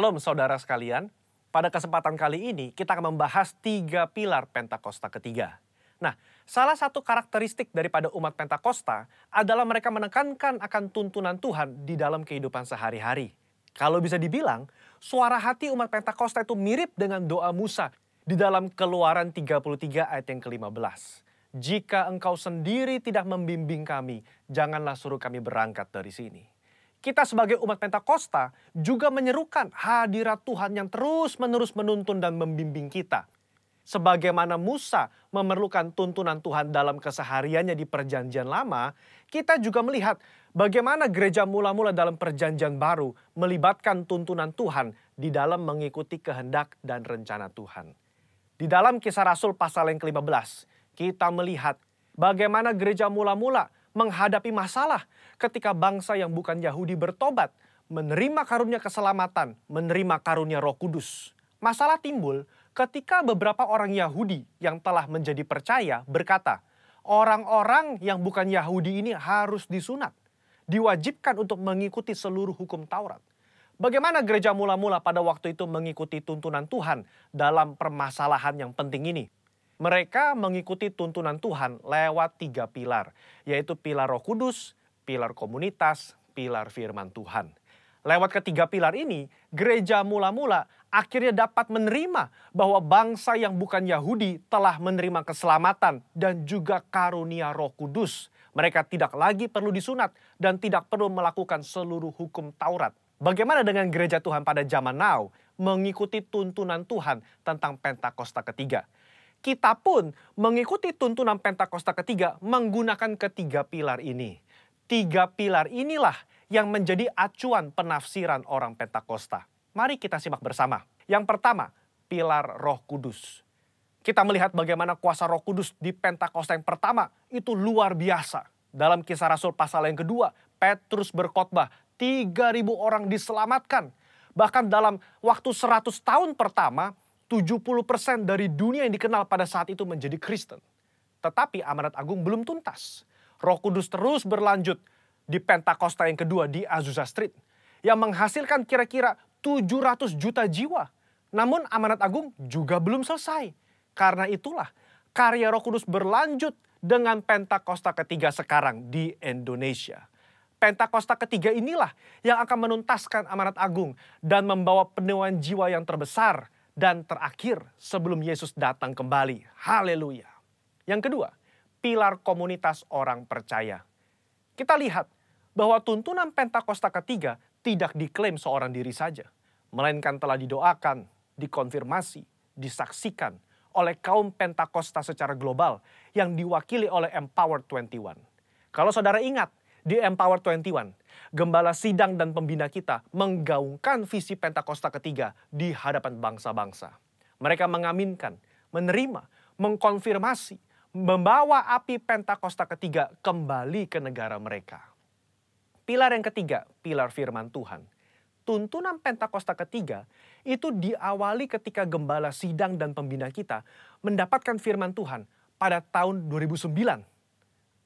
Shalom saudara sekalian, pada kesempatan kali ini kita akan membahas 3 pilar Pentakosta ketiga. Nah, salah satu karakteristik daripada umat Pentakosta adalah mereka menekankan akan tuntunan Tuhan di dalam kehidupan sehari-hari. Kalau bisa dibilang, suara hati umat Pentakosta itu mirip dengan doa Musa di dalam Keluaran 33 ayat yang ke-15. Jika engkau sendiri tidak membimbing kami, janganlah suruh kami berangkat dari sini. Kita sebagai umat Pentakosta juga menyerukan hadirat Tuhan yang terus-menerus menuntun dan membimbing kita. Sebagaimana Musa memerlukan tuntunan Tuhan dalam kesehariannya di Perjanjian Lama, kita juga melihat bagaimana gereja mula-mula dalam Perjanjian Baru melibatkan tuntunan Tuhan di dalam mengikuti kehendak dan rencana Tuhan. Di dalam Kisah Rasul pasal yang ke-15, kita melihat bagaimana gereja mula-mula menghadapi masalah ketika bangsa yang bukan Yahudi bertobat, menerima karunia keselamatan, menerima karunia Roh Kudus. Masalah timbul ketika beberapa orang Yahudi yang telah menjadi percaya berkata, orang-orang yang bukan Yahudi ini harus disunat, diwajibkan untuk mengikuti seluruh hukum Taurat. Bagaimana gereja mula-mula pada waktu itu mengikuti tuntunan Tuhan dalam permasalahan yang penting ini? Mereka mengikuti tuntunan Tuhan lewat 3 pilar, yaitu pilar Roh Kudus, pilar komunitas, pilar firman Tuhan. Lewat ketiga pilar ini, gereja mula-mula akhirnya dapat menerima bahwa bangsa yang bukan Yahudi telah menerima keselamatan dan juga karunia Roh Kudus. Mereka tidak lagi perlu disunat dan tidak perlu melakukan seluruh hukum Taurat. Bagaimana dengan gereja Tuhan pada zaman now mengikuti tuntunan Tuhan tentang Pentakosta ketiga? Kita pun mengikuti tuntunan Pentakosta ketiga menggunakan ketiga pilar ini. 3 pilar inilah yang menjadi acuan penafsiran orang Pentakosta. Mari kita simak bersama. Yang pertama, pilar Roh Kudus. Kita melihat bagaimana kuasa Roh Kudus di Pentakosta yang pertama itu luar biasa. Dalam Kisah Rasul pasal yang kedua, Petrus berkhotbah, 3.000 orang diselamatkan. Bahkan dalam waktu 100 tahun pertama, 70% dari dunia yang dikenal pada saat itu menjadi Kristen. Tetapi amanat agung belum tuntas. Roh Kudus terus berlanjut di Pentakosta yang kedua di Azusa Street, yang menghasilkan kira-kira 700 juta jiwa. Namun amanat agung juga belum selesai. Karena itulah karya Roh Kudus berlanjut dengan Pentakosta ketiga sekarang di Indonesia. Pentakosta ketiga inilah yang akan menuntaskan amanat agung dan membawa penuaian jiwa yang terbesar dan terakhir sebelum Yesus datang kembali. Haleluya. Yang kedua, pilar komunitas orang percaya. Kita lihat bahwa tuntunan Pentakosta ketiga tidak diklaim seorang diri saja, melainkan telah didoakan, dikonfirmasi, disaksikan oleh kaum Pentakosta secara global yang diwakili oleh Empower 21. Kalau saudara ingat, di Empower 21, gembala sidang dan pembina kita menggaungkan visi Pentakosta ketiga di hadapan bangsa-bangsa. Mereka mengaminkan, menerima, mengkonfirmasi, membawa api Pentakosta ketiga kembali ke negara mereka. Pilar yang ketiga, pilar firman Tuhan. Tuntunan Pentakosta ketiga itu diawali ketika gembala sidang dan pembina kita mendapatkan firman Tuhan pada tahun 2009.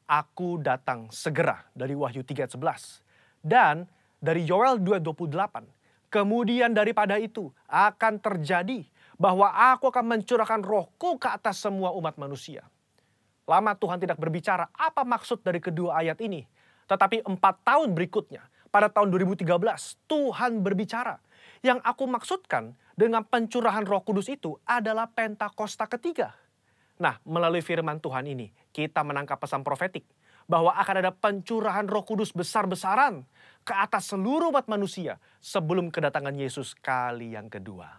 Aku datang segera dari Wahyu 3:11. Dan dari Yoel 2:28. Kemudian daripada itu akan terjadi bahwa aku akan mencurahkan rohku ke atas semua umat manusia. Lama Tuhan tidak berbicara apa maksud dari kedua ayat ini. Tetapi 4 tahun berikutnya, pada tahun 2013, Tuhan berbicara. Yang aku maksudkan dengan pencurahan Roh Kudus itu adalah Pentakosta ketiga. Nah, melalui firman Tuhan ini, kita menangkap pesan profetik bahwa akan ada pencurahan Roh Kudus besar-besaran ke atas seluruh umat manusia sebelum kedatangan Yesus kali yang kedua.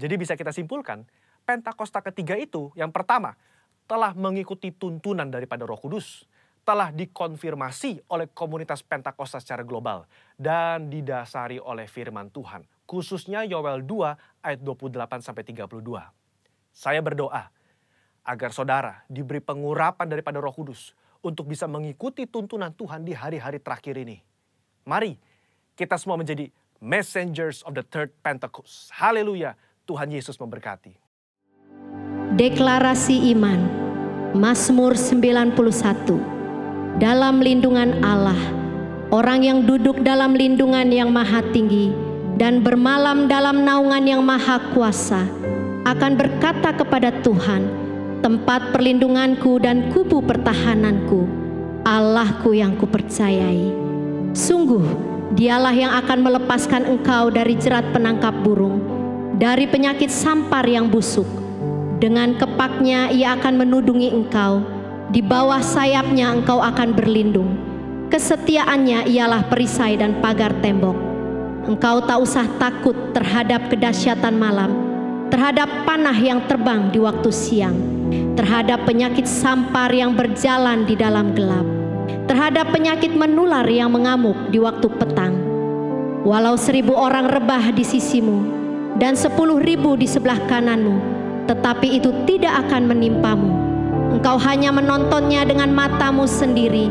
Jadi bisa kita simpulkan, Pentakosta ketiga itu yang pertama telah mengikuti tuntunan daripada Roh Kudus, telah dikonfirmasi oleh komunitas Pentakosta secara global, dan didasari oleh firman Tuhan, khususnya Yoel 2 ayat 28-32. Saya berdoa agar saudara diberi pengurapan daripada Roh Kudus untuk bisa mengikuti tuntunan Tuhan di hari-hari terakhir ini. Mari kita semua menjadi messengers of the third Pentecost. Haleluya, Tuhan Yesus memberkati. Deklarasi iman, Mazmur 91. Dalam lindungan Allah, orang yang duduk dalam lindungan yang maha tinggi dan bermalam dalam naungan Yang Maha Kuasa, akan berkata kepada Tuhan, tempat perlindunganku dan kubu pertahananku, Allahku yang kupercayai. Sungguh, Dialah yang akan melepaskan engkau dari jerat penangkap burung, dari penyakit sampar yang busuk. Dengan kepaknya Ia akan menudungi engkau, di bawah sayapnya engkau akan berlindung. Kesetiaannya ialah perisai dan pagar tembok. Engkau tak usah takut terhadap kedahsyatan malam, terhadap panah yang terbang di waktu siang, terhadap penyakit sampar yang berjalan di dalam gelap, terhadap penyakit menular yang mengamuk di waktu petang. Walau 1.000 orang rebah di sisimu dan 10.000 di sebelah kananmu, tetapi itu tidak akan menimpamu. Engkau hanya menontonnya dengan matamu sendiri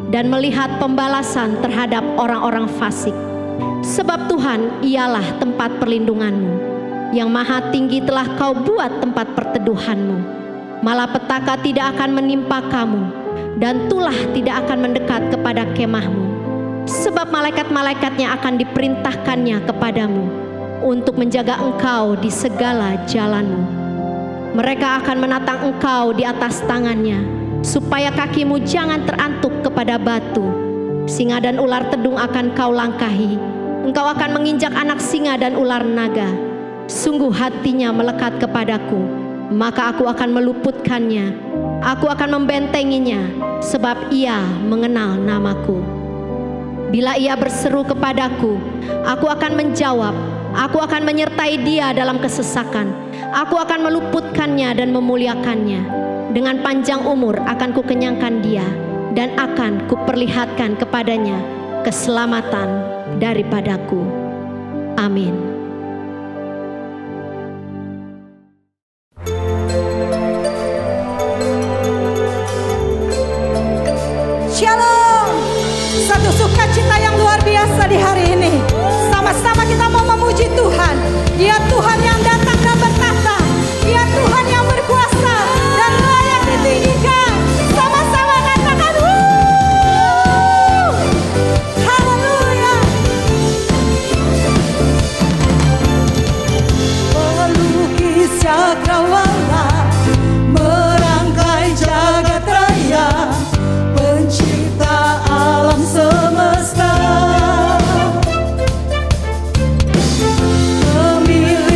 dan melihat pembalasan terhadap orang-orang fasik. Sebab Tuhan ialah tempat perlindunganmu, Yang Maha Tinggi telah kau buat tempat perteduhanmu. Malapetaka tidak akan menimpa kamu, dan tulah tidak akan mendekat kepada kemahmu. Sebab malaikat-malaikatnya akan diperintahkannya kepadamu untuk menjaga engkau di segala jalanmu. Mereka akan menatang engkau di atas tangannya, supaya kakimu jangan terantuk kepada batu. Singa dan ular tedung akan kau langkahi. Engkau akan menginjak anak singa dan ular naga. Sungguh hatinya melekat kepadaku, maka aku akan meluputkannya. Aku akan membentenginya, sebab ia mengenal namaku. Bila ia berseru kepadaku, aku akan menjawab. Aku akan menyertai dia dalam kesesakan. Aku akan meluputkannya dan memuliakannya. Dengan panjang umur akan kukenyangkan dia, dan akan kuperlihatkan kepadanya keselamatan daripadaku. Amin. Shalom. Satu sukacita yang luar biasa di hari ini. Sama-sama kita mau memuji Tuhan. Dia Tuhan yang datang dan bertata. Dia Tuhan yang berkuasa dan layak ditinggikan. Sama-sama katakan haleluya. Pelukis cakrawala, merangkai jagat raya, pencipta alam semesta, pemilik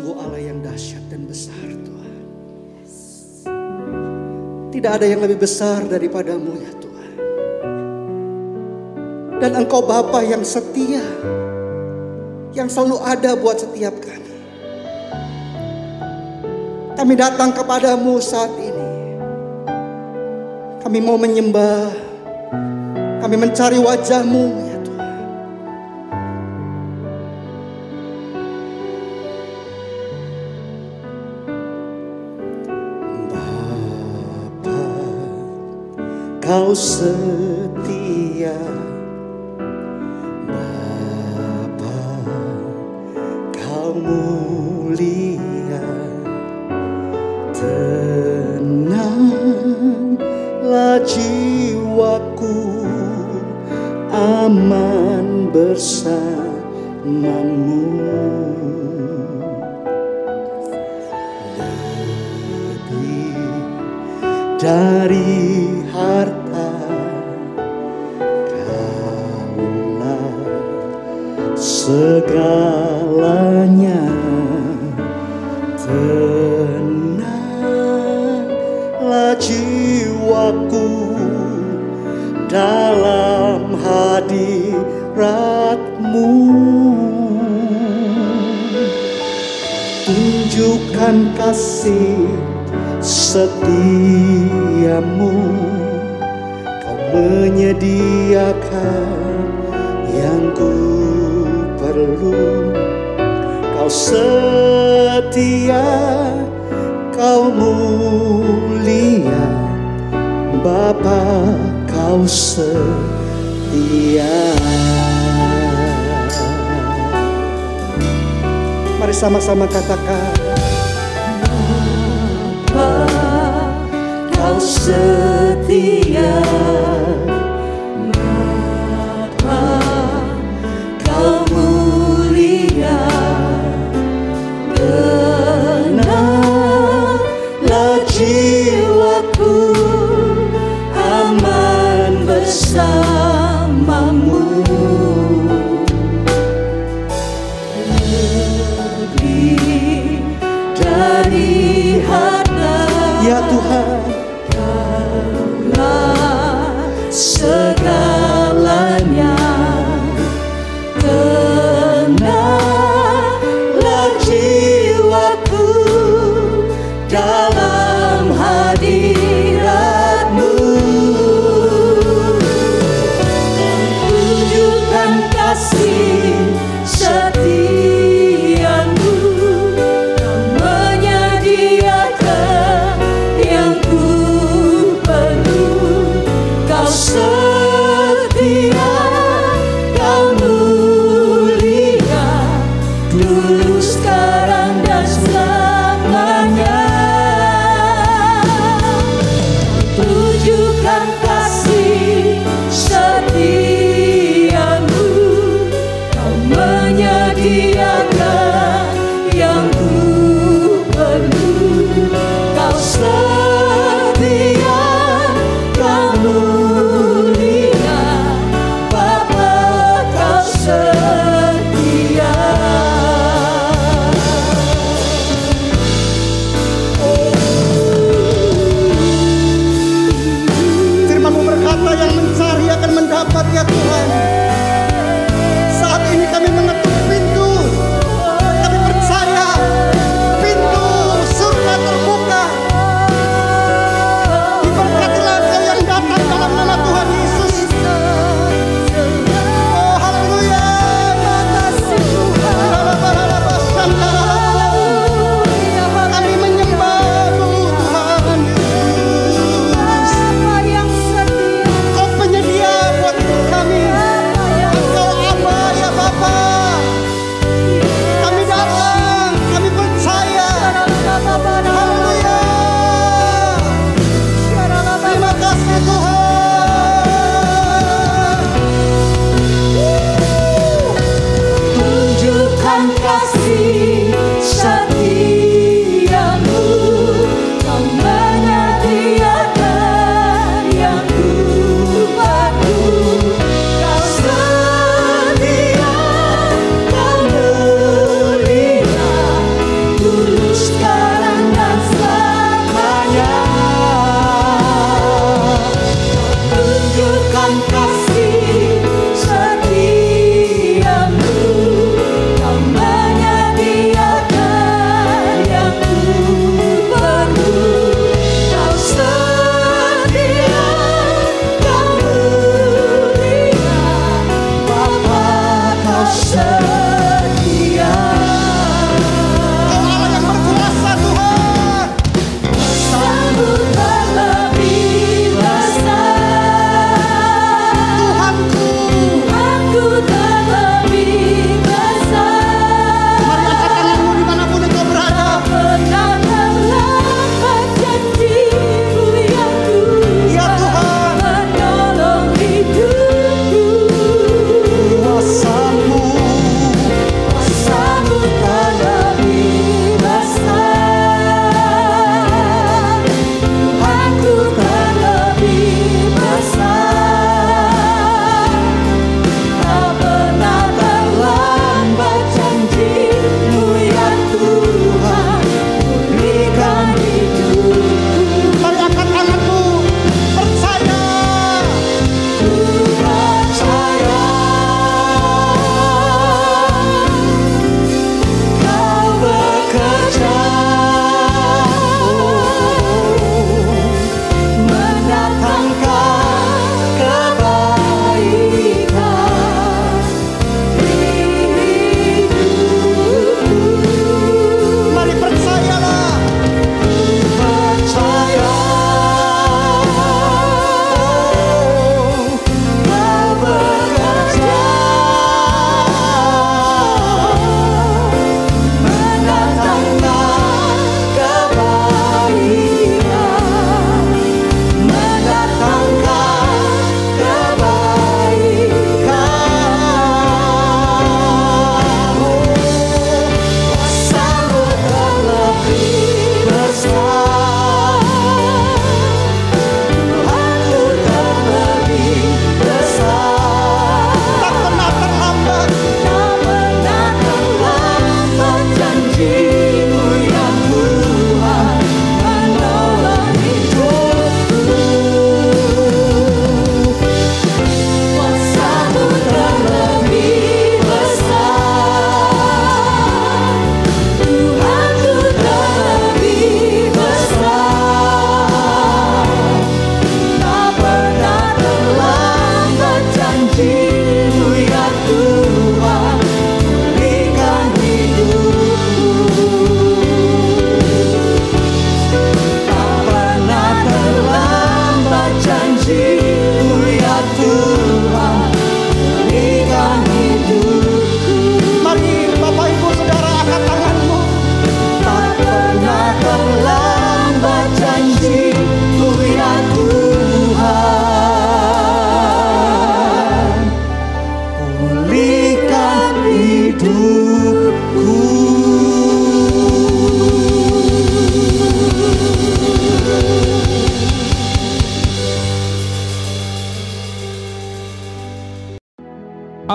sungguh Allah yang dahsyat dan besar Tuhan. Tidak ada yang lebih besar daripadamu ya Tuhan. Dan Engkau Bapa yang setia, yang selalu ada buat setiap kami. Kami datang kepadamu saat ini. Kami mau menyembah, kami mencari wajah-Mu ya Tuhan. Bapa, Kau setia. Bapa, Kau mulia. Tenanglah jiwaku, aman bersamamu. Lebih dari harta, Kaulah segalanya. Tenanglah jiwaku dalam hadirat-Mu. Tunjukkan kasih setia-Mu. Kau menyediakan yang ku perlu. Kau setia, Kau mulia, Bapa, Kau setia. Mari sama-sama katakan, Bapa, Kau setia. Bapa, Kau mulia. Tenanglah jiwaku, aman bersamamu. Lebih dari harta, ya Tuhan, Kaulah segalanya. Tenanglah jiwaku dalam hadirat-Mu. Tunjukkan kasih setia-Mu. Kau menyediakan yang ku perlu. Kau setia, Kau mulia, dulu, sekarang, dan selamanya.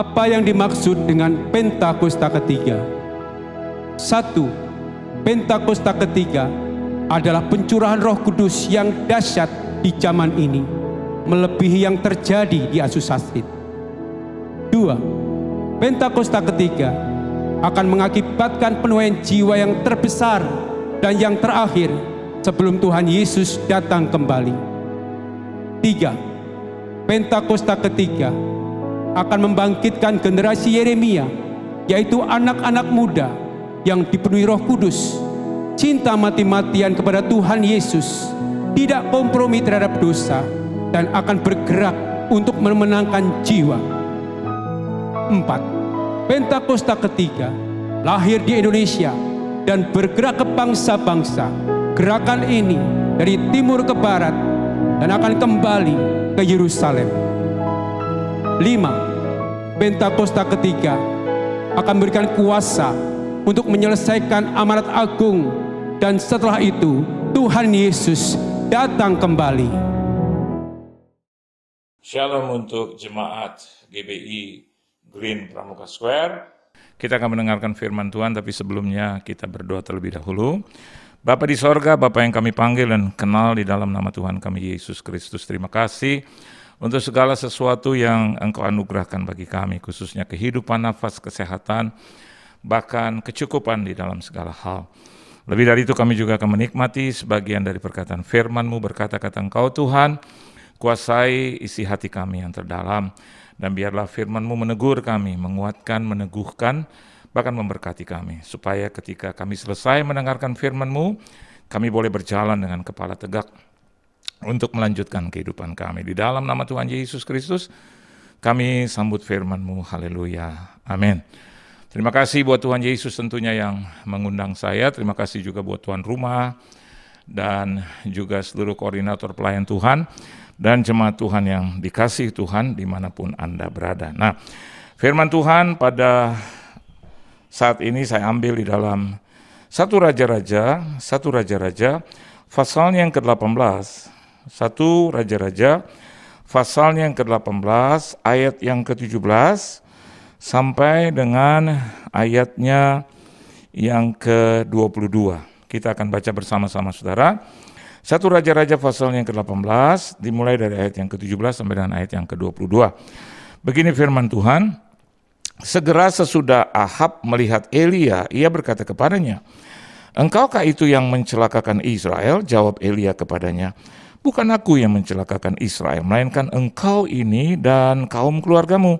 apa yang dimaksud dengan Pentakosta ketiga? 1. Pentakosta ketiga adalah pencurahan Roh Kudus yang dahsyat di zaman ini, melebihi yang terjadi di Asusastit. 2. Pentakosta ketiga akan mengakibatkan penuaian jiwa yang terbesar dan yang terakhir sebelum Tuhan Yesus datang kembali. 3. Pentakosta ketiga akan membangkitkan generasi Yeremia, yaitu anak-anak muda yang dipenuhi Roh Kudus, cinta mati-matian kepada Tuhan Yesus, tidak kompromi terhadap dosa, dan akan bergerak untuk memenangkan jiwa. 4. Pentakosta ketiga lahir di Indonesia dan bergerak ke bangsa-bangsa. Gerakan ini dari timur ke barat dan akan kembali ke Yerusalem. 5. Pentakosta ketiga akan memberikan kuasa untuk menyelesaikan amanat agung, dan setelah itu Tuhan Yesus datang kembali. Shalom untuk jemaat GBI Green Pramuka Square. Kita akan mendengarkan firman Tuhan, tapi sebelumnya kita berdoa terlebih dahulu. Bapa di sorga, Bapa yang kami panggil dan kenal di dalam nama Tuhan kami Yesus Kristus, terima kasih untuk segala sesuatu yang Engkau anugerahkan bagi kami, khususnya kehidupan, nafas, kesehatan, bahkan kecukupan di dalam segala hal. Lebih dari itu kami juga akan menikmati sebagian dari perkataan firman-Mu, berkata-kata Engkau Tuhan, kuasai isi hati kami yang terdalam, dan biarlah firman-Mu menegur kami, menguatkan, meneguhkan, bahkan memberkati kami, supaya ketika kami selesai mendengarkan firman-Mu, kami boleh berjalan dengan kepala tegak untuk melanjutkan kehidupan kami. Di dalam nama Tuhan Yesus Kristus, kami sambut firman-Mu. Haleluya. Amin. Terima kasih buat Tuhan Yesus tentunya yang mengundang saya. Terima kasih juga buat tuan rumah dan juga seluruh koordinator pelayan Tuhan dan jemaat Tuhan yang dikasihi Tuhan dimanapun Anda berada. Nah, firman Tuhan pada saat ini saya ambil di dalam 1 Raja-Raja pasalnya yang ke-18. 1 Raja-Raja pasalnya yang ke-18 ayat yang ke-17 sampai dengan ayatnya yang ke-22. Kita akan baca bersama-sama saudara. 1 Raja-Raja pasalnya yang ke-18 dimulai dari ayat yang ke-17 sampai dengan ayat yang ke-22. Begini firman Tuhan, segera sesudah Ahab melihat Elia, ia berkata kepadanya, "Engkaukah itu yang mencelakakan Israel?" Jawab Elia kepadanya, "Bukan aku yang mencelakakan Israel, melainkan engkau ini dan kaum keluargamu.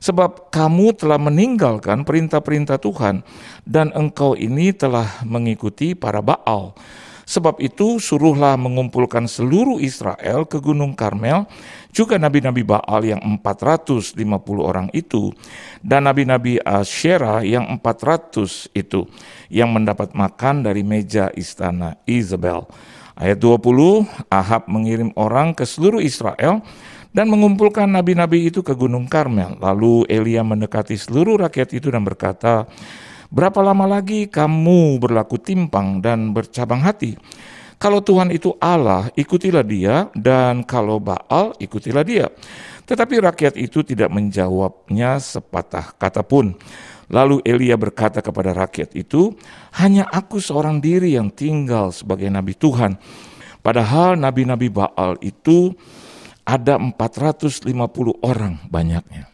Sebab kamu telah meninggalkan perintah-perintah Tuhan, dan engkau ini telah mengikuti para Baal. Sebab itu suruhlah mengumpulkan seluruh Israel ke Gunung Karmel, juga nabi-nabi Baal yang 450 orang itu, dan nabi-nabi Asyera yang 400 itu, yang mendapat makan dari meja istana Izabel." Ayat 20, Ahab mengirim orang ke seluruh Israel dan mengumpulkan nabi-nabi itu ke Gunung Karmel. Lalu Elia mendekati seluruh rakyat itu dan berkata, "Berapa lama lagi kamu berlaku timpang dan bercabang hati? Kalau Tuhan itu Allah, ikutilah dia, dan kalau Baal, ikutilah dia." Tetapi rakyat itu tidak menjawabnya sepatah kata pun. Lalu Elia berkata kepada rakyat itu, "Hanya aku seorang diri yang tinggal sebagai nabi Tuhan. Padahal nabi-nabi Baal itu ada 450 orang banyaknya."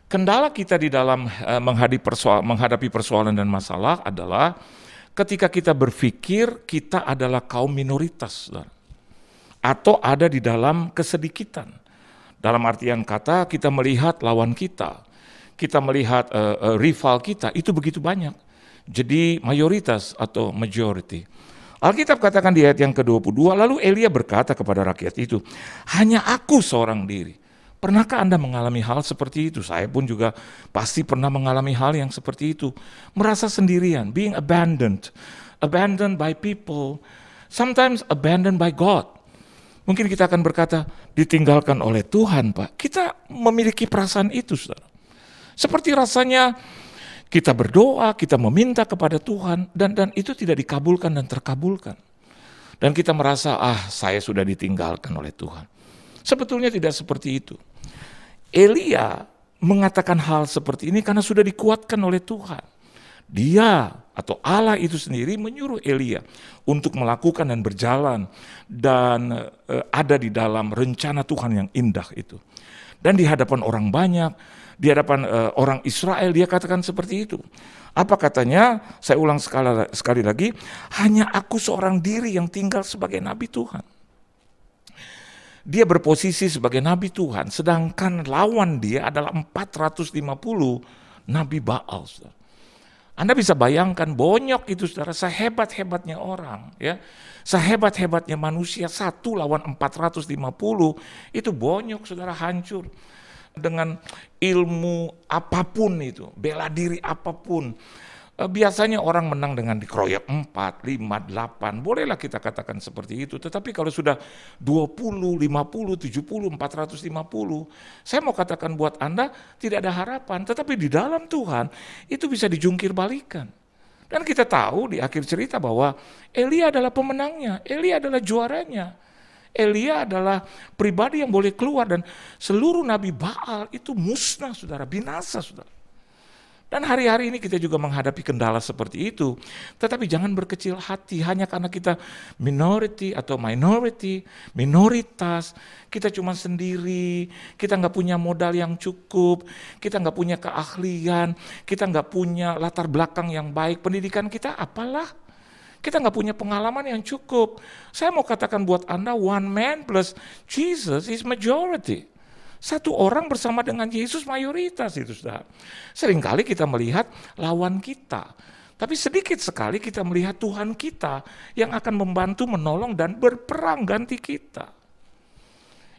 Kendala kita di dalam menghadapi persoalan dan masalah adalah ketika kita berpikir kita adalah kaum minoritas, saudara, atau ada di dalam kesedikitan. Dalam artian kata, kita melihat lawan kita melihat rival kita, itu begitu banyak. Jadi mayoritas atau majority. Alkitab katakan di ayat yang ke-22, lalu Elia berkata kepada rakyat itu, "Hanya aku seorang diri." Pernahkah Anda mengalami hal seperti itu? Saya pun juga pasti pernah mengalami hal yang seperti itu. Merasa sendirian, being abandoned by people, sometimes abandoned by God. Mungkin kita akan berkata, ditinggalkan oleh Tuhan, Pak. Kita memiliki perasaan itu, saudara. Seperti rasanya kita berdoa, kita meminta kepada Tuhan, dan itu tidak dikabulkan dan terkabulkan. Dan kita merasa, saya sudah ditinggalkan oleh Tuhan. Sebetulnya tidak seperti itu. Elia mengatakan hal seperti ini karena sudah dikuatkan oleh Tuhan. Dia atau Allah itu sendiri menyuruh Elia untuk melakukan dan berjalan dan ada di dalam rencana Tuhan yang indah itu. Dan di hadapan orang banyak, di hadapan orang Israel dia katakan seperti itu. Apa katanya? Saya ulang sekali lagi, hanya aku seorang diri yang tinggal sebagai nabi Tuhan. Dia berposisi sebagai nabi Tuhan, sedangkan lawan dia adalah 450 nabi Baal. Saudara. Anda bisa bayangkan bonyok itu saudara, sehebat-hebatnya orang, ya, sehebat-hebatnya manusia, 1 lawan 450, itu bonyok saudara, hancur. Dengan ilmu apapun itu, bela diri apapun. Biasanya orang menang dengan dikeroyok 4, 5, 8, bolehlah kita katakan seperti itu. Tetapi kalau sudah 20, 50, 70, 450, saya mau katakan buat Anda tidak ada harapan. Tetapi di dalam Tuhan itu bisa dijungkir balikan. Dan kita tahu di akhir cerita bahwa Elia adalah pemenangnya, Elia adalah juaranya. Elia adalah pribadi yang boleh keluar dan seluruh nabi Baal itu musnah saudara, binasa saudara. Dan hari-hari ini kita juga menghadapi kendala seperti itu. Tetapi jangan berkecil hati hanya karena kita minoritas, kita cuma sendiri, kita nggak punya modal yang cukup, kita nggak punya keahlian, kita nggak punya latar belakang yang baik, pendidikan kita apalah. Kita nggak punya pengalaman yang cukup. Saya mau katakan buat Anda, one man plus Jesus is majority. 1 orang bersama dengan Yesus mayoritas itu sudah. Seringkali kita melihat lawan kita. Tapi sedikit sekali kita melihat Tuhan kita yang akan membantu, menolong, dan berperang ganti kita.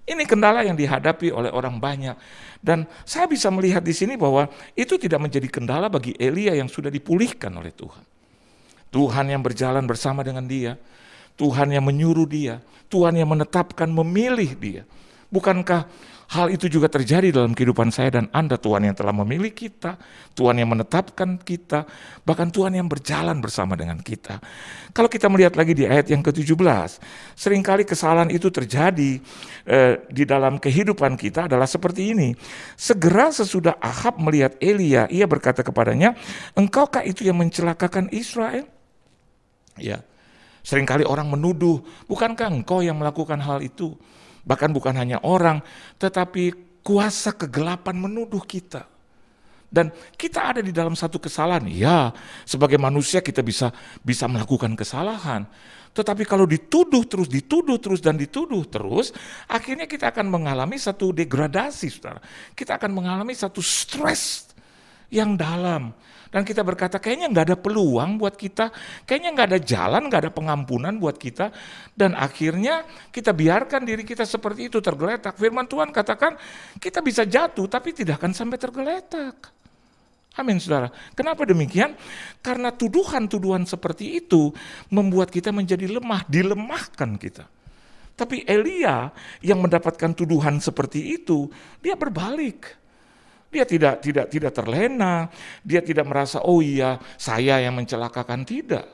Ini kendala yang dihadapi oleh orang banyak. Dan saya bisa melihat di sini bahwa itu tidak menjadi kendala bagi Elia yang sudah dipulihkan oleh Tuhan. Tuhan yang berjalan bersama dengan dia, Tuhan yang menyuruh dia, Tuhan yang menetapkan, memilih dia. Bukankah hal itu juga terjadi dalam kehidupan saya dan Anda? Tuhan yang telah memilih kita, Tuhan yang menetapkan kita, bahkan Tuhan yang berjalan bersama dengan kita. Kalau kita melihat lagi di ayat yang ke-17, seringkali kesalahan itu terjadi di dalam kehidupan kita adalah seperti ini. Segera sesudah Ahab melihat Elia, ia berkata kepadanya, engkaukah itu yang mencelakakan Israel? Ya, seringkali orang menuduh, bukankah engkau yang melakukan hal itu? Bahkan bukan hanya orang, tetapi kuasa kegelapan menuduh kita. Dan kita ada di dalam satu kesalahan. Ya, sebagai manusia kita bisa melakukan kesalahan. Tetapi kalau dituduh terus, akhirnya kita akan mengalami satu degradasi, saudara. Kita akan mengalami satu stres yang dalam. Dan kita berkata, kayaknya nggak ada peluang buat kita, kayaknya nggak ada jalan, nggak ada pengampunan buat kita. Dan akhirnya kita biarkan diri kita seperti itu tergeletak. Firman Tuhan katakan, kita bisa jatuh tapi tidak akan sampai tergeletak. Amin saudara. Kenapa demikian? Karena tuduhan-tuduhan seperti itu membuat kita menjadi lemah, dilemahkan kita. Tapi Elia yang mendapatkan tuduhan seperti itu, dia berbalik. Dia tidak terlena, dia tidak merasa, oh iya saya yang mencelakakan, tidak.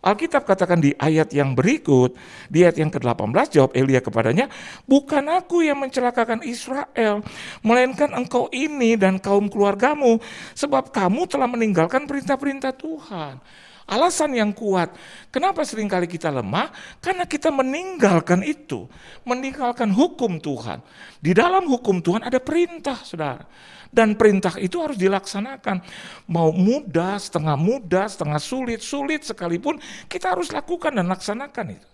Alkitab katakan di ayat yang berikut, di ayat yang ke-18, jawab Elia kepadanya, bukan aku yang mencelakakan Israel, melainkan engkau ini dan kaum keluargamu, sebab kamu telah meninggalkan perintah-perintah Tuhan. Alasan yang kuat, kenapa seringkali kita lemah? Karena kita meninggalkan itu, meninggalkan hukum Tuhan. Di dalam hukum Tuhan ada perintah, saudara. Dan perintah itu harus dilaksanakan. Mau mudah, setengah sulit sekalipun, kita harus lakukan dan laksanakan itu.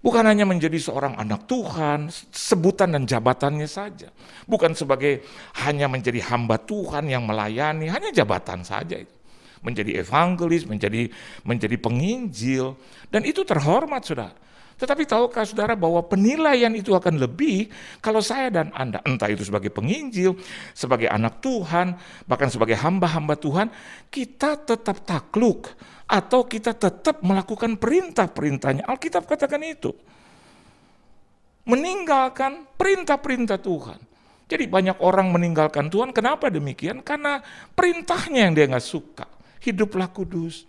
Bukan hanya menjadi seorang anak Tuhan, sebutan dan jabatannya saja. Bukan sebagai hanya menjadi hamba Tuhan yang melayani, hanya jabatan saja itu. Menjadi evangelis, menjadi penginjil, dan itu terhormat, saudara. Tetapi tahukah saudara bahwa penilaian itu akan lebih kalau saya dan Anda, entah itu sebagai penginjil, sebagai anak Tuhan, bahkan sebagai hamba-hamba Tuhan, kita tetap takluk atau kita tetap melakukan perintah-perintahnya. Alkitab katakan itu. Meninggalkan perintah-perintah Tuhan. Jadi banyak orang meninggalkan Tuhan, kenapa demikian? Karena perintahnya yang dia nggak suka. Hiduplah kudus.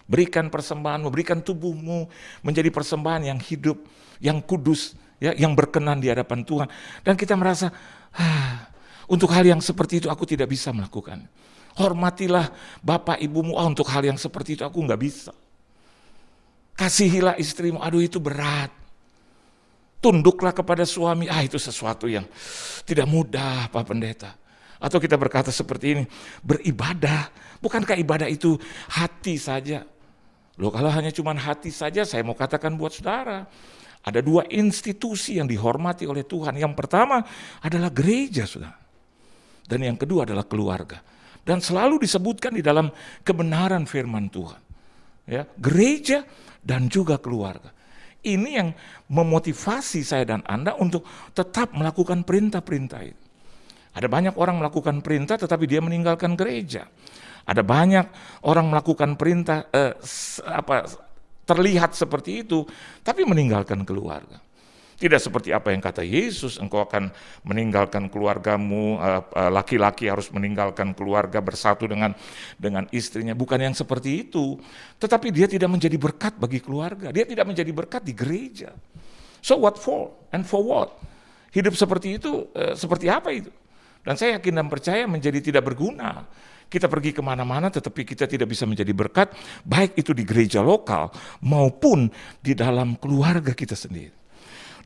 Berikan persembahan, memberikan tubuhmu menjadi persembahan yang hidup, yang kudus, ya, yang berkenan di hadapan Tuhan. Dan kita merasa, Untuk hal yang seperti itu aku tidak bisa melakukan. Hormatilah bapak ibumu, untuk hal yang seperti itu aku nggak bisa. Kasihilah istrimu, aduh itu berat. Tunduklah kepada suami, itu sesuatu yang tidak mudah Pak Pendeta. Atau kita berkata seperti ini, beribadah, bukankah ibadah itu hati saja? Loh kalau hanya cuma hati saja, saya mau katakan buat saudara, ada 2 institusi yang dihormati oleh Tuhan. Yang pertama adalah gereja, saudara. Dan yang kedua adalah keluarga. Dan selalu disebutkan di dalam kebenaran firman Tuhan. Ya, gereja dan juga keluarga. Ini yang memotivasi saya dan Anda untuk tetap melakukan perintah-perintah itu. Ada banyak orang melakukan perintah tetapi dia meninggalkan gereja. Ada banyak orang melakukan perintah terlihat seperti itu tapi meninggalkan keluarga. Tidak seperti apa yang kata Yesus, engkau akan meninggalkan keluargamu, laki-laki harus meninggalkan keluarga bersatu dengan istrinya. Bukan yang seperti itu, tetapi dia tidak menjadi berkat bagi keluarga, dia tidak menjadi berkat di gereja. So what for and for what? Hidup seperti itu, seperti apa itu? Dan saya yakin dan percaya menjadi tidak berguna. Kita pergi kemana-mana tetapi kita tidak bisa menjadi berkat, baik itu di gereja lokal maupun di dalam keluarga kita sendiri.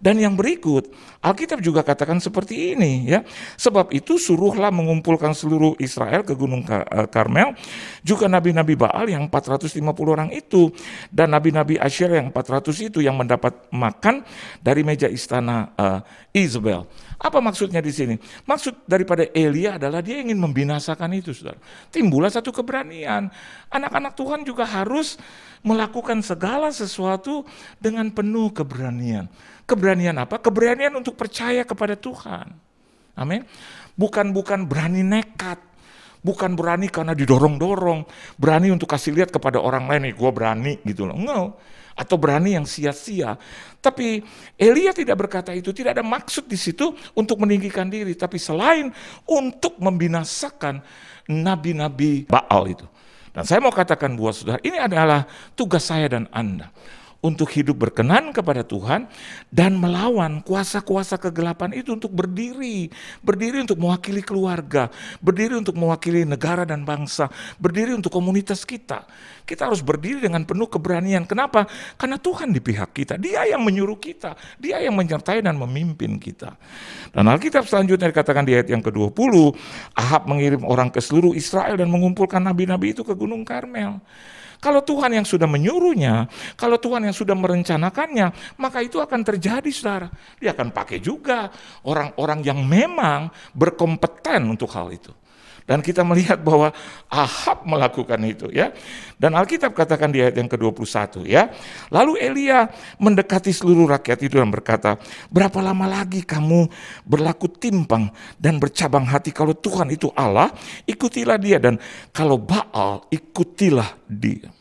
Dan yang berikut, Alkitab juga katakan seperti ini ya. Sebab itu suruhlah mengumpulkan seluruh Israel ke Gunung Karmel, juga nabi-nabi Baal yang 450 orang itu, dan nabi-nabi Asyera yang 400 itu yang mendapat makan dari meja istana Isabel. Apa maksudnya di sini? Maksud daripada Elia adalah dia ingin membinasakan itu, saudara. Timbullah satu keberanian. Anak-anak Tuhan juga harus melakukan segala sesuatu dengan penuh keberanian. Keberanian apa? Keberanian untuk percaya kepada Tuhan. Amin. Bukan berani nekat. Bukan berani karena didorong-dorong. Berani untuk kasih lihat kepada orang lain, nih gue berani gitu loh. No. Atau berani yang sia-sia. Tapi Elia tidak berkata itu, tidak ada maksud di situ untuk meninggikan diri. Tapi selain untuk membinasakan nabi-nabi Baal itu. Dan saya mau katakan buat saudara, ini adalah tugas saya dan Anda. Untuk hidup berkenan kepada Tuhan dan melawan kuasa-kuasa kegelapan itu untuk berdiri untuk mewakili keluarga, berdiri untuk mewakili negara dan bangsa, berdiri untuk komunitas kita. Kita harus berdiri dengan penuh keberanian. Kenapa? Karena Tuhan di pihak kita, Dia yang menyuruh kita, Dia yang menyertai dan memimpin kita. Dan Alkitab selanjutnya dikatakan di ayat yang ke-20, Ahab mengirim orang ke seluruh Israel dan mengumpulkan nabi-nabi itu ke Gunung Karmel. Kalau Tuhan yang sudah menyuruhnya, kalau Tuhan yang sudah merencanakannya, maka itu akan terjadi, saudara. Dia akan pakai juga orang-orang yang memang berkompeten untuk hal itu. Dan kita melihat bahwa Ahab melakukan itu ya. Dan Alkitab katakan di ayat yang ke-21 ya. Lalu Elia mendekati seluruh rakyat itu dan berkata, berapa lama lagi kamu berlaku timpang dan bercabang hati? Kalau Tuhan itu Allah, ikutilah Dia, dan kalau Baal, ikutilah Dia.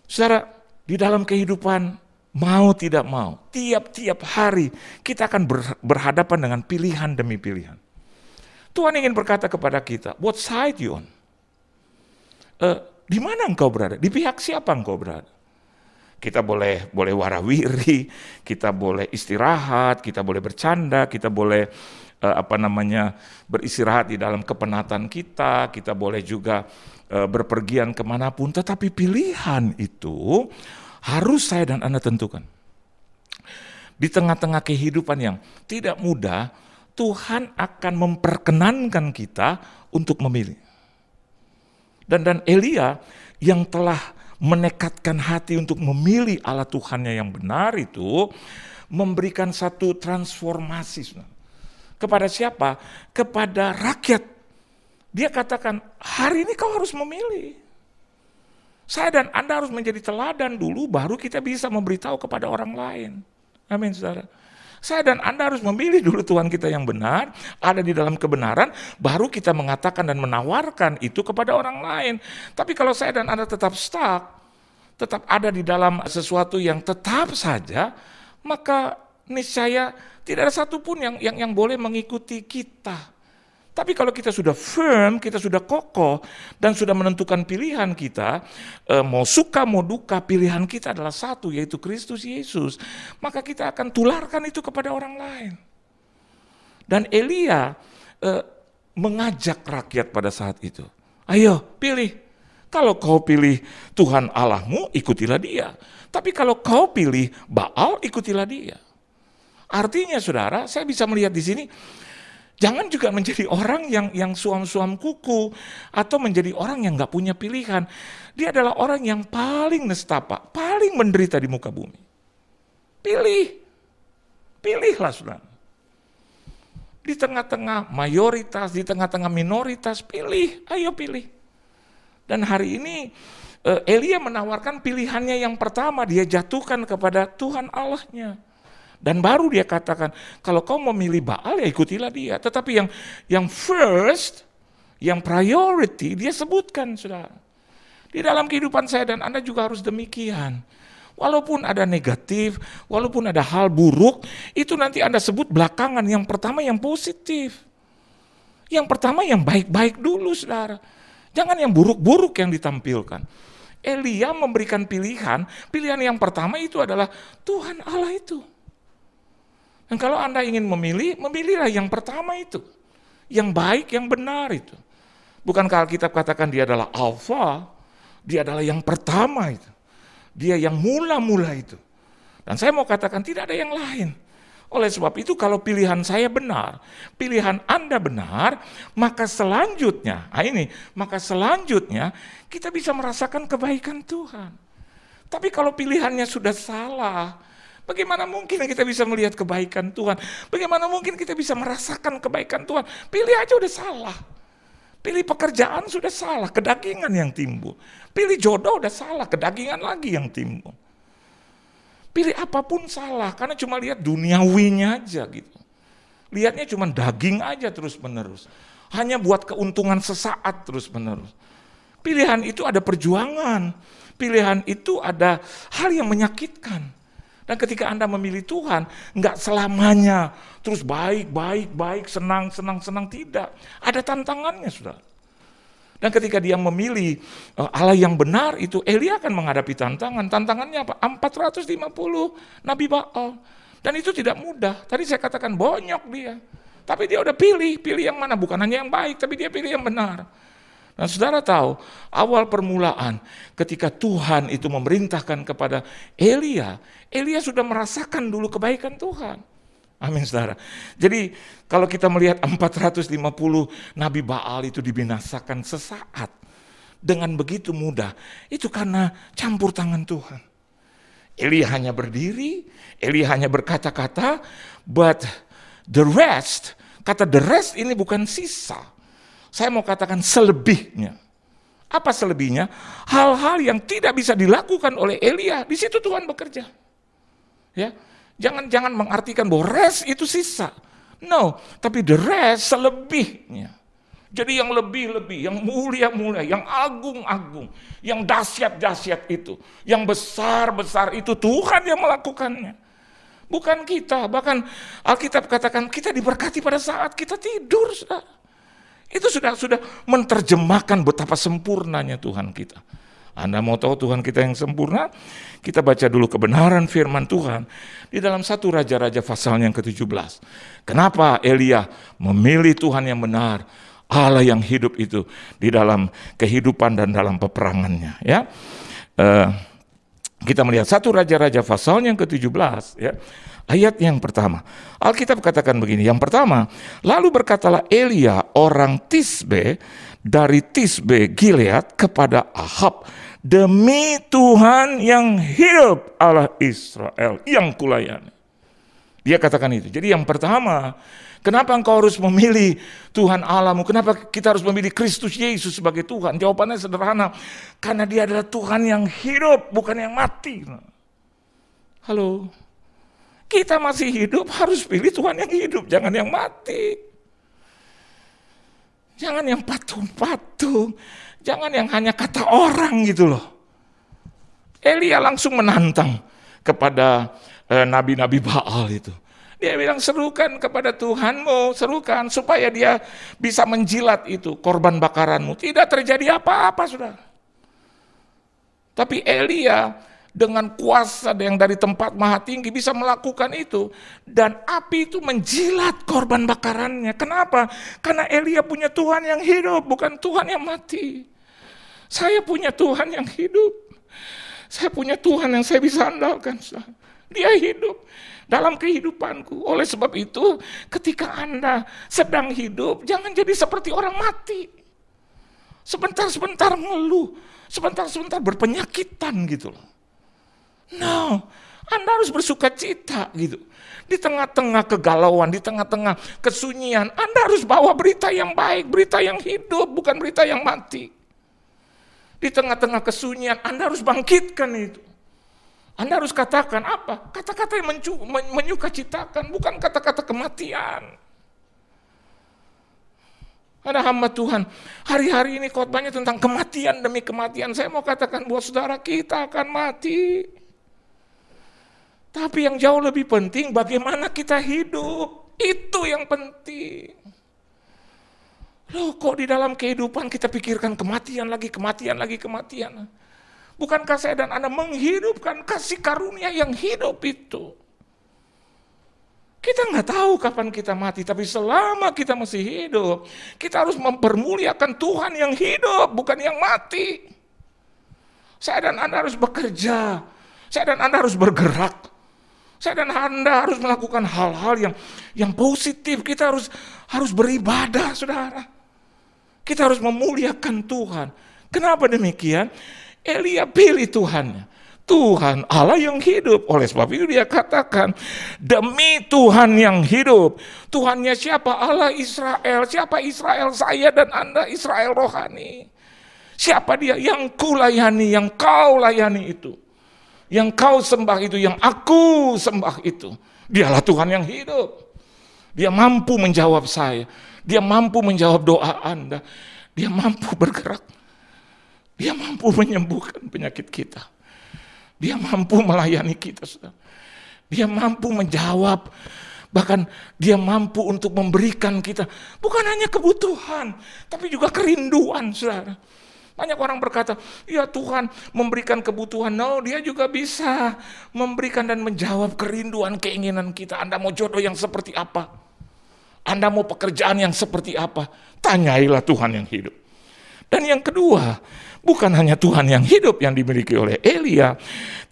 Saudara, di dalam kehidupan mau tidak mau, tiap-tiap hari kita akan berhadapan dengan pilihan demi pilihan. Tuhan ingin berkata kepada kita, what side you on? Di mana engkau berada? Di pihak siapa engkau berada? Kita boleh warawiri, kita boleh istirahat, kita boleh bercanda, kita boleh beristirahat di dalam kepenatan kita boleh juga berpergian kemanapun. Tetapi pilihan itu harus saya dan Anda tentukan. Di tengah-tengah kehidupan yang tidak mudah, Tuhan akan memperkenankan kita untuk memilih. Dan Elia yang telah menekatkan hati untuk memilih Allah Tuhannya yang benar itu memberikan satu transformasi. Kepada siapa? Kepada rakyat. Dia katakan, hari ini kau harus memilih. Saya dan Anda harus menjadi teladan dulu, baru kita bisa memberitahu kepada orang lain. Amin, saudara. Saya dan Anda harus memilih dulu Tuhan kita yang benar, ada di dalam kebenaran, baru kita mengatakan dan menawarkan itu kepada orang lain. Tapi kalau saya dan Anda tetap stuck, tetap ada di dalam sesuatu yang tetap saja, maka niscaya tidak ada satupun yang boleh mengikuti kita. Tapi kalau kita sudah firm, kita sudah kokoh, dan sudah menentukan pilihan kita, mau suka mau duka, pilihan kita adalah satu, yaitu Kristus Yesus, maka kita akan tularkan itu kepada orang lain. Dan Elia mengajak rakyat pada saat itu. Ayo pilih. Kalau kau pilih Tuhan Allahmu, ikutilah dia. Tapi kalau kau pilih Baal, ikutilah dia. Artinya saudara, saya bisa melihat di sini, jangan juga menjadi orang yang suam-suam kuku, atau menjadi orang yang gak punya pilihan. Dia adalah orang yang paling nestapa, paling menderita di muka bumi. Pilihlah saudara. Di tengah-tengah mayoritas, di tengah-tengah minoritas, ayo pilih. Dan hari ini Elia menawarkan pilihannya yang pertama, dia jatuhkan kepada Tuhan Allahnya. Dan baru dia katakan, kalau kau memilih Baal ya ikutilah dia. Tetapi yang first, yang priority, dia sebutkan saudara. Di dalam kehidupan saya dan Anda juga harus demikian. Walaupun ada negatif, walaupun ada hal buruk, itu nanti Anda sebut belakangan. Yang pertama yang positif. Yang pertama yang baik-baik dulu saudara. Jangan yang buruk-buruk yang ditampilkan. Elia memberikan pilihan yang pertama itu adalah Tuhan Allah itu. Dan kalau Anda ingin memilih, memilihlah yang pertama itu. Yang baik, yang benar itu. Bukankah Alkitab katakan dia adalah Alfa, dia adalah yang pertama itu. Dia yang mula-mula itu. Dan saya mau katakan tidak ada yang lain. Oleh sebab itu kalau pilihan saya benar, pilihan Anda benar, maka selanjutnya kita bisa merasakan kebaikan Tuhan. Tapi kalau pilihannya sudah salah, bagaimana mungkin kita bisa melihat kebaikan Tuhan? Bagaimana mungkin kita bisa merasakan kebaikan Tuhan? Pilih aja udah salah. Pilih pekerjaan sudah salah, kedagingan yang timbul. Pilih jodoh udah salah, kedagingan lagi yang timbul. Pilih apapun salah, karena cuma lihat duniawinya aja gitu. Lihatnya cuma daging aja terus menerus. Hanya buat keuntungan sesaat terus menerus. Pilihan itu ada perjuangan. Pilihan itu ada hal yang menyakitkan. Dan ketika Anda memilih Tuhan, enggak selamanya terus baik, senang, tidak. Ada tantangannya, saudara. Dan ketika dia memilih Allah yang benar itu, Elia akan menghadapi tantangan. Tantangannya apa? 450 Nabi Baal. Dan itu tidak mudah. Tadi saya katakan bonyok dia. Tapi dia udah pilih yang mana. Bukan hanya yang baik, tapi dia pilih yang benar. Dan saudara tahu, awal permulaan ketika Tuhan itu memerintahkan kepada Elia sudah merasakan dulu kebaikan Tuhan. Amin saudara. Jadi kalau kita melihat 450 Nabi Baal itu dibinasakan sesaat dengan begitu mudah, itu karena campur tangan Tuhan. Elia hanya berdiri, Elia hanya berkata-kata, but the rest, kata the rest ini bukan sisa. Saya mau katakan selebihnya. Apa selebihnya? Hal-hal yang tidak bisa dilakukan oleh Elia, di situ Tuhan bekerja. Ya, jangan mengartikan bahwa rest itu sisa. No, tapi the rest selebihnya. Jadi yang lebih-lebih, yang mulia-mulia, yang agung-agung, yang dahsyat-dahsyat itu, yang besar-besar itu Tuhan yang melakukannya. Bukan kita, bahkan Alkitab katakan kita diberkati pada saat kita tidur, saudara. Itu sudah menerjemahkan betapa sempurnanya Tuhan kita. Anda mau tahu Tuhan kita yang sempurna? Kita baca dulu kebenaran firman Tuhan di dalam 1 Raja-Raja pasal yang ke-17. Kenapa Elia memilih Tuhan yang benar, Allah yang hidup itu di dalam kehidupan dan dalam peperangannya? Ya, kita melihat 1 Raja-Raja pasal yang ke-17. Ya. Ayat yang pertama, Alkitab katakan begini, yang pertama, lalu berkatalah Elia orang Tisbe dari Tisbe Gilead kepada Ahab, demi Tuhan yang hidup Allah Israel yang kulayani. Dia katakan itu. Jadi yang pertama, kenapa engkau harus memilih Tuhan Allahmu? Kenapa kita harus memilih Kristus Yesus sebagai Tuhan? Jawabannya sederhana, karena dia adalah Tuhan yang hidup, bukan yang mati. Halo. Kita masih hidup harus pilih Tuhan yang hidup, jangan yang mati. Jangan yang patung-patung, jangan yang hanya kata orang gitu loh. Elia langsung menantang kepada nabi-nabi Baal itu. Dia bilang serukan kepada Tuhanmu, serukan supaya dia bisa menjilat itu korban bakaranmu. Tidak terjadi apa-apa, saudara. Tapi Elia dengan kuasa yang dari tempat maha tinggi bisa melakukan itu. Dan api itu menjilat korban bakarannya. Kenapa? Karena Elia punya Tuhan yang hidup, bukan Tuhan yang mati. Saya punya Tuhan yang hidup. Saya punya Tuhan yang saya bisa andalkan. Dia hidup dalam kehidupanku. Oleh sebab itu, ketika Anda sedang hidup, jangan jadi seperti orang mati. Sebentar-sebentar ngeluh, sebentar-sebentar berpenyakitan gitu loh. No, Anda harus bersuka cita gitu. Di tengah-tengah kegalauan, di tengah-tengah kesunyian, Anda harus bawa berita yang baik, berita yang hidup, bukan berita yang mati. Di tengah-tengah kesunyian, Anda harus bangkitkan itu. Anda harus katakan apa? Kata-kata yang menyukacitakan, bukan kata-kata kematian. Ada hamba Tuhan, hari-hari ini khotbahnya tentang kematian demi kematian. Saya mau katakan buat saudara, kita akan mati. Tapi yang jauh lebih penting bagaimana kita hidup. Itu yang penting. Loh, kok di dalam kehidupan kita pikirkan kematian lagi, kematian lagi, kematian. Bukankah saya dan Anda menghidupkan kasih karunia yang hidup itu? Kita nggak tahu kapan kita mati, tapi selama kita masih hidup, kita harus mempermuliakan Tuhan yang hidup, bukan yang mati. Saya dan Anda harus bekerja, saya dan Anda harus bergerak. Saya dan Anda harus melakukan hal-hal yang positif. Kita harus beribadah, saudara. Kita harus memuliakan Tuhan. Kenapa demikian? Elia pilih Tuhannya. Tuhan Allah yang hidup. Oleh sebab itu dia katakan, demi Tuhan yang hidup. Tuhannya siapa? Allah Israel. Siapa Israel? Saya dan Anda Israel rohani. Siapa dia? Yang kulayani, yang kau layani itu. Yang kau sembah itu, yang aku sembah itu. Dialah Tuhan yang hidup. Dia mampu menjawab saya. Dia mampu menjawab doa Anda. Dia mampu bergerak. Dia mampu menyembuhkan penyakit kita. Dia mampu melayani kita, saudara. Dia mampu menjawab. Bahkan dia mampu untuk memberikan kita. Bukan hanya kebutuhan, tapi juga kerinduan, saudara. Banyak orang berkata, ya Tuhan memberikan kebutuhan. No, dia juga bisa memberikan dan menjawab kerinduan, keinginan kita. Anda mau jodoh yang seperti apa? Anda mau pekerjaan yang seperti apa? Tanyailah Tuhan yang hidup. Dan yang kedua, bukan hanya Tuhan yang hidup yang dimiliki oleh Elia,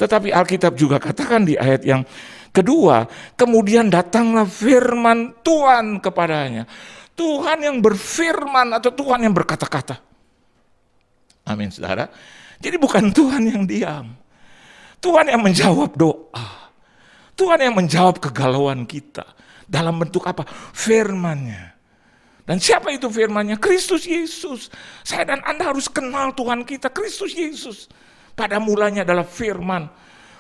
tetapi Alkitab juga katakan di ayat yang kedua, kemudian datanglah firman Tuhan kepadanya. Tuhan yang berfirman atau Tuhan yang berkata-kata. Amin, saudara. Jadi bukan Tuhan yang diam. Tuhan yang menjawab doa. Tuhan yang menjawab kegalauan kita. Dalam bentuk apa? Firman-Nya. Dan siapa itu firman-Nya? Kristus Yesus. Saya dan Anda harus kenal Tuhan kita, Kristus Yesus. Pada mulanya adalah firman.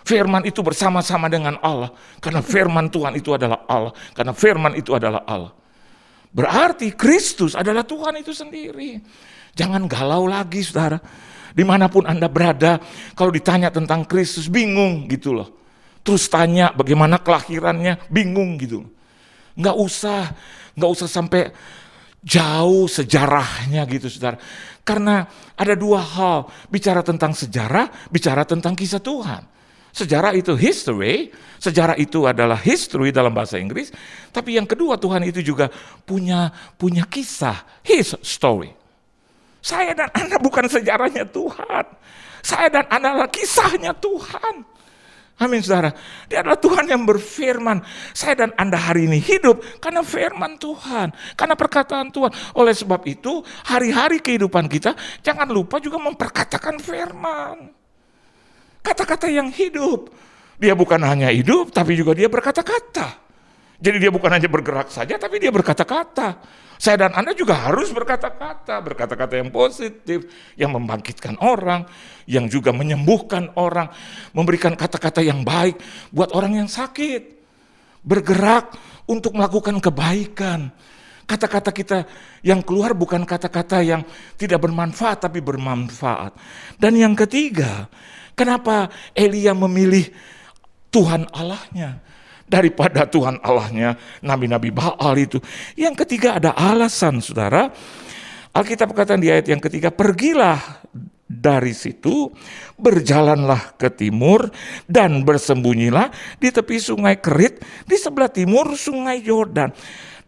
Firman itu bersama-sama dengan Allah. Karena firman Tuhan itu adalah Allah. Karena firman itu adalah Allah. Berarti Kristus adalah Tuhan itu sendiri. Jangan galau lagi, saudara. Dimanapun Anda berada, kalau ditanya tentang Kristus, bingung gitu loh. Terus tanya bagaimana kelahirannya, bingung gitu. Nggak usah sampai jauh sejarahnya gitu, saudara. Karena ada dua hal, bicara tentang sejarah, bicara tentang kisah Tuhan. Sejarah itu history, sejarah itu adalah history dalam bahasa Inggris. Tapi yang kedua, Tuhan itu juga punya kisah, his story. Saya dan Anda bukan sejarahnya Tuhan. Saya dan Anda adalah kisahnya Tuhan. Amin, saudara. Dia adalah Tuhan yang berfirman. Saya dan Anda hari ini hidup karena firman Tuhan. Karena perkataan Tuhan. Oleh sebab itu, hari-hari kehidupan kita, jangan lupa juga memperkatakan firman. Kata-kata yang hidup. Dia bukan hanya hidup, tapi juga dia berkata-kata. Jadi dia bukan hanya bergerak saja, tapi dia berkata-kata. Saya dan Anda juga harus berkata-kata yang positif, yang membangkitkan orang, yang juga menyembuhkan orang, memberikan kata-kata yang baik buat orang yang sakit. Bergerak untuk melakukan kebaikan. Kata-kata kita yang keluar bukan kata-kata yang tidak bermanfaat, tapi bermanfaat. Dan yang ketiga, kenapa Elia memilih Tuhan Allahnya daripada Tuhan Allahnya nabi-nabi Baal itu? Yang ketiga ada alasan, saudara. Alkitab berkata di ayat yang ketiga, pergilah dari situ berjalanlah ke timur dan bersembunyilah di tepi sungai Kerit di sebelah timur sungai Yordan.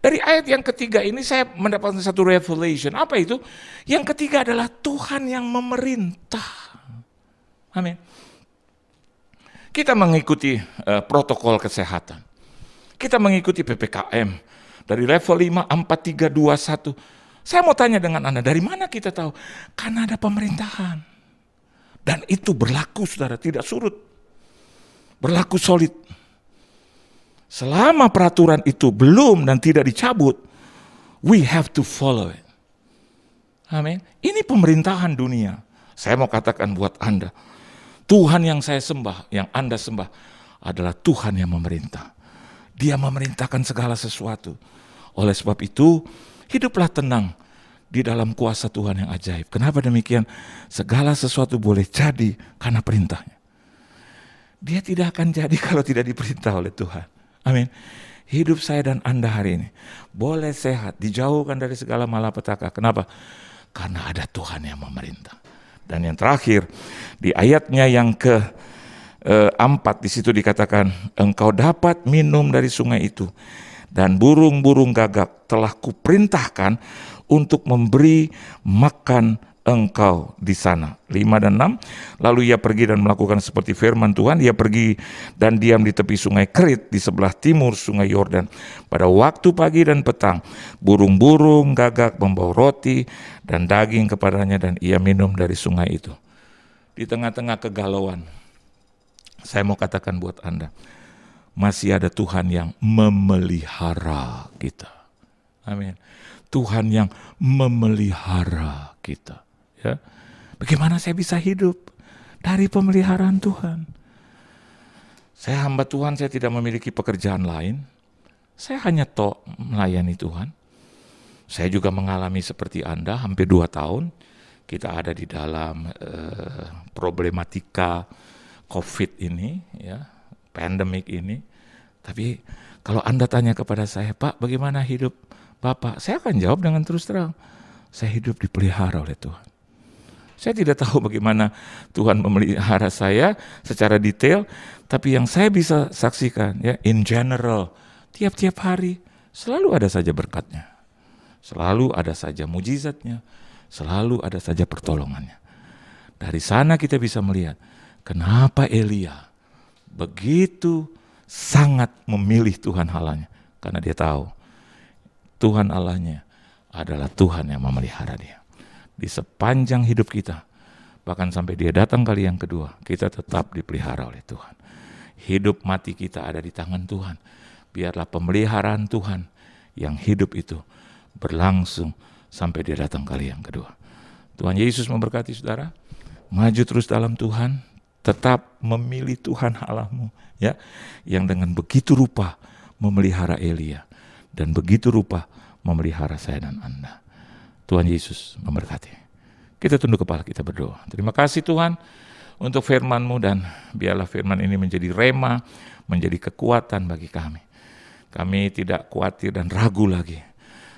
Dari ayat yang ketiga ini saya mendapatkan satu revelation. Apa itu? Yang ketiga adalah Tuhan yang memerintah. Amin. Kita mengikuti protokol kesehatan. Kita mengikuti PPKM dari level 5, 4, 3, 2, 1. Saya mau tanya dengan Anda, dari mana kita tahu? Karena ada pemerintahan. Dan itu berlaku, saudara, tidak surut. Berlaku solid. Selama peraturan itu belum dan tidak dicabut, we have to follow it. Amin. Ini pemerintahan dunia. Saya mau katakan buat Anda, Tuhan yang saya sembah, yang Anda sembah adalah Tuhan yang memerintah. Dia memerintahkan segala sesuatu. Oleh sebab itu, hiduplah tenang di dalam kuasa Tuhan yang ajaib. Kenapa demikian? Segala sesuatu boleh jadi karena perintahnya. Dia tidak akan jadi kalau tidak diperintah oleh Tuhan. Amin. Hidup saya dan Anda hari ini boleh sehat, dijauhkan dari segala malapetaka. Kenapa? Karena ada Tuhan yang memerintah. Dan yang terakhir, di ayatnya yang ke-4 di situ dikatakan, engkau dapat minum dari sungai itu, dan burung-burung gagak telah kuperintahkan untuk memberi makan engkau di sana. 5 dan 6, lalu ia pergi dan melakukan seperti firman Tuhan. Ia pergi dan diam di tepi sungai Kerit di sebelah timur sungai Yordan. Pada waktu pagi dan petang, burung-burung gagak membawa roti dan daging kepadanya, dan ia minum dari sungai itu. Di tengah-tengah kegalauan, saya mau katakan buat Anda, masih ada Tuhan yang memelihara kita. Amin. Tuhan yang memelihara kita. Ya. Bagaimana saya bisa hidup dari pemeliharaan Tuhan? Saya hamba Tuhan, saya tidak memiliki pekerjaan lain. Saya hanya melayani Tuhan. Saya juga mengalami seperti Anda, hampir 2 tahun. Kita ada di dalam problematika COVID ini, ya, pandemik ini. Tapi kalau Anda tanya kepada saya, Pak, bagaimana hidup Bapak? Saya akan jawab dengan terus terang. Saya hidup dipelihara oleh Tuhan. Saya tidak tahu bagaimana Tuhan memelihara saya secara detail, tapi yang saya bisa saksikan, ya, in general, tiap-tiap hari selalu ada saja berkatnya, selalu ada saja mujizatnya, selalu ada saja pertolongannya. Dari sana kita bisa melihat kenapa Elia begitu sangat memilih Tuhan Allahnya, karena dia tahu Tuhan Allahnya adalah Tuhan yang memelihara dia. Di sepanjang hidup kita, bahkan sampai dia datang kali yang kedua, kita tetap dipelihara oleh Tuhan. Hidup mati kita ada di tangan Tuhan. Biarlah pemeliharaan Tuhan yang hidup itu berlangsung sampai dia datang kali yang kedua. Tuhan Yesus memberkati saudara. Maju terus dalam Tuhan, tetap memilih Tuhan Allahmu, ya, yang dengan begitu rupa memelihara Elia dan begitu rupa memelihara saya dan Anda. Tuhan Yesus memberkati. Kita tunduk kepala, kita berdoa. Terima kasih Tuhan untuk firman-Mu, dan biarlah firman ini menjadi rema, menjadi kekuatan bagi kami. Kami tidak khawatir dan ragu lagi.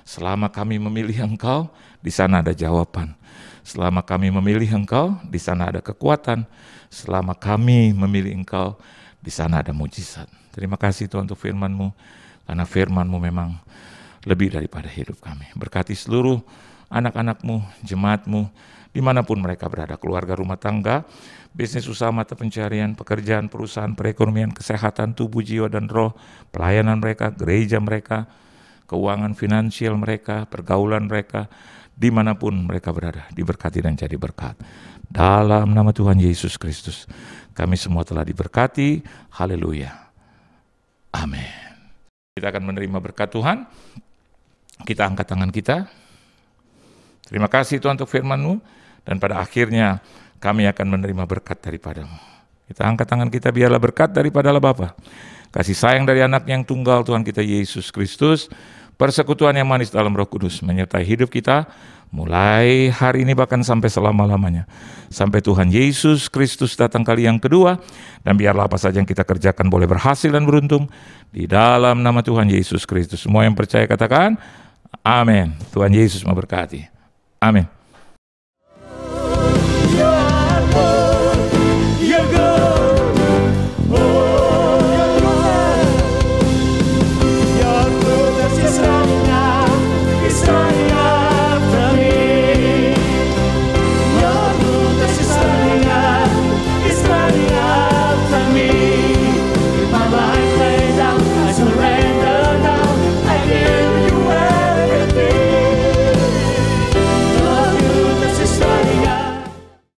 Selama kami memilih Engkau, di sana ada jawaban. Selama kami memilih Engkau, di sana ada kekuatan. Selama kami memilih Engkau, di sana ada mujizat. Terima kasih Tuhan untuk firman-Mu, karena firman-Mu memang lebih daripada hidup kami. Berkati seluruh anak-anak-Mu, jemaat-Mu, dimanapun mereka berada, keluarga, rumah tangga, bisnis, usaha, mata pencarian, pekerjaan, perusahaan, perekonomian, kesehatan, tubuh, jiwa, dan roh, pelayanan mereka, gereja mereka, keuangan finansial mereka, pergaulan mereka, dimanapun mereka berada, diberkati dan jadi berkat. Dalam nama Tuhan Yesus Kristus, kami semua telah diberkati. Haleluya. Amin. Kita akan menerima berkat Tuhan. Kita angkat tangan kita. Terima kasih Tuhan untuk firman-Mu, dan pada akhirnya kami akan menerima berkat daripada-Mu. Kita angkat tangan kita, biarlah berkat daripada Allah Bapa, kasih sayang dari anak yang tunggal Tuhan kita Yesus Kristus, persekutuan yang manis dalam Roh Kudus menyertai hidup kita mulai hari ini bahkan sampai selama-lamanya, sampai Tuhan Yesus Kristus datang kali yang kedua. Dan biarlah apa saja yang kita kerjakan boleh berhasil dan beruntung di dalam nama Tuhan Yesus Kristus. Semua yang percaya katakan amin. Tuhan Yesus memberkati. Amin.